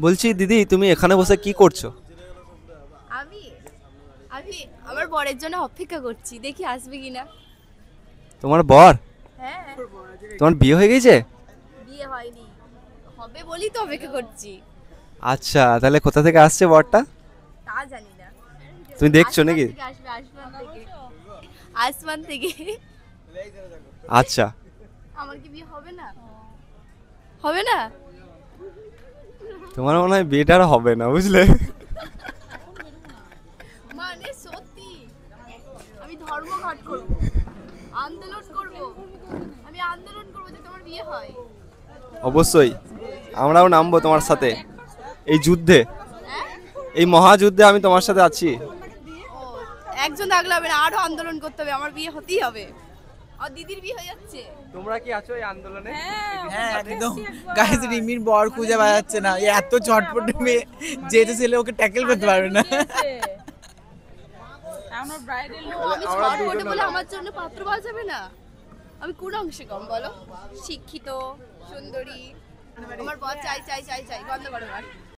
বলছি দিদি, তুমি এখানে বসে কি করছো? আমি আমি আমার বরের জন্য অপেক্ষা করছি, দেখি আসবে কিনা। তোমার বর? হ্যাঁ। তোমার বিয়ে হয়ে গেছে? বিয়ে হয়নি, হবে বলি তো অপেক্ষা করছি। আচ্ছা, তাহলে কোথা থেকে আসছে বরটা? তা জানি না। তুমি দেখছো আসমান নাকি? থেকে আসবে, আসমান থেকে, আসমান থেকে। আচ্ছা। আমার কি বিয়ে হবে না? হবে না? তোমার মনে হয় বিয়েটা আর হবে না, বুঝলে? মানে সত্যি আমি ধর্মঘট করব, আন্দোলন করব, আমি আন্দোলন করব যে তোমার বিয়ে হয়। অবশ্যই আমরাও নামবো তোমার সাথে এই যুদ্ধে, হ্যাঁ? এই মহাযুদ্ধে আমি তোমার সাথে আছি। ও, একজন থাকলে হবে না, আরো আন্দোলন করতে হবে, আমার বিয়ে হতেই হবে। আর দিদির বিয়ে হয়ে যাচ্ছে। তোমরা কি আছো এই আন্দোলনে? হ্যাঁ একদম। গাইস, রিমির বর খুঁজে পাওয়া না, এই এত চটপটে মেয়ে, যেহেতু ছেলে ওকে ট্যাকেল করতে পারবে না। আমি ছটফটে বলে আমার জন্য পাত্র পাওয়া যাবে না? আমি কোন অংশে কম বলো? শিক্ষিত, সুন্দরী, আমার বর চাই চাই চাই চাই, বন্ধ করো।